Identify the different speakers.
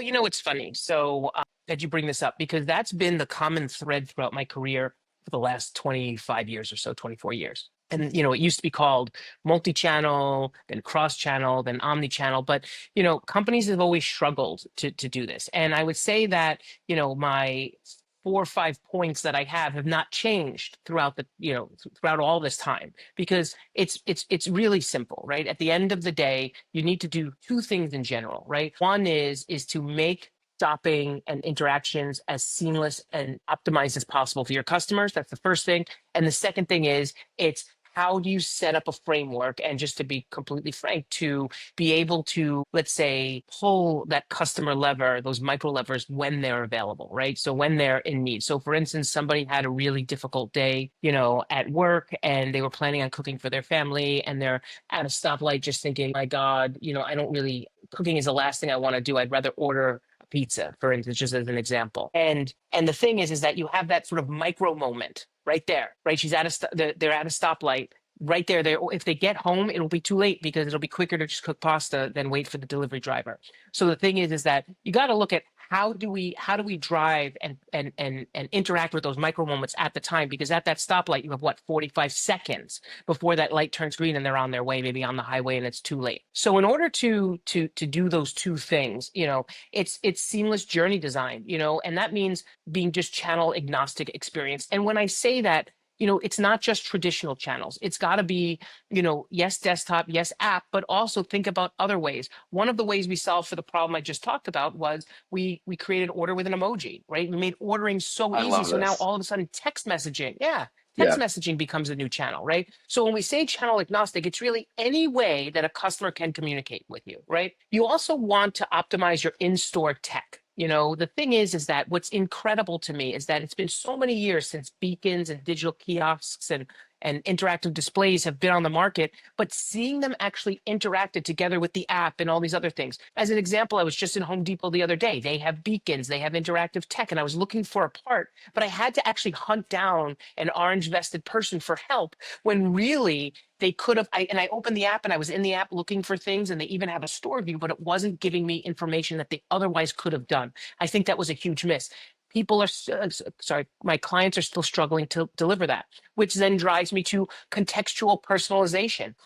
Speaker 1: It's funny. That you bring this up because that's been the common thread throughout my career for the last 25 years or so, 24 years. And, it used to be called multi-channel, then cross-channel, then omni-channel. But, companies have always struggled to do this. And I would say that, my 4 or 5 points that I have not changed throughout throughout all this time because it's really simple, right? At the end of the day, you need to do two things in general, right? One is to make shopping and interactions as seamless and optimized as possible for your customers. That's the first thing. And the second thing is it's how do you set up a framework and just to be completely frank, to be able to, let's say, pull that customer lever, those micro levers when they're available, right? So when they're in need. So for instance, somebody had a really difficult day, at work and they were planning on cooking for their family and they're at a stoplight just thinking, my God, I don't really, cooking is the last thing I want to do. I'd rather order a pizza, for instance, just as an example. And the thing is that you have that sort of micro moment right there, right? They're at a stoplight right there. If they get home, it'll be too late because it'll be quicker to just cook pasta than wait for the delivery driver. So the thing is that you got to look at how do we drive and interact with those micro moments at the time, because at that stoplight you have 45 seconds before that light turns green and they're on their way, maybe on the highway, and it's too late. So in order to do those two things, it's seamless journey design, and that means being just channel agnostic experience. And when I say that, it's not just traditional channels. It's got to be, yes, desktop, yes, app, but also think about other ways. One of the ways we solved for the problem I just talked about was we created order with an emoji, right? We made ordering so
Speaker 2: I
Speaker 1: easy.
Speaker 2: love
Speaker 1: So now
Speaker 2: this.
Speaker 1: all of a sudden text messaging, text
Speaker 2: Yeah.
Speaker 1: messaging becomes a new channel, right? So when we say channel agnostic, it's really any way that a customer can communicate with you, right? You also want to optimize your in-store tech. The thing is that what's incredible to me is that it's been so many years since beacons and digital kiosks and interactive displays have been on the market, but seeing them actually interacted together with the app and all these other things. As an example, I was just in Home Depot the other day. They have beacons, they have interactive tech, and I was looking for a part, but I had to actually hunt down an orange vested person for help when really they could have. I opened the app and I was in the app looking for things, and they even have a store view, but it wasn't giving me information that they otherwise could have done. I think that was a huge miss. My clients are still struggling to deliver that, which then drives me to contextual personalization.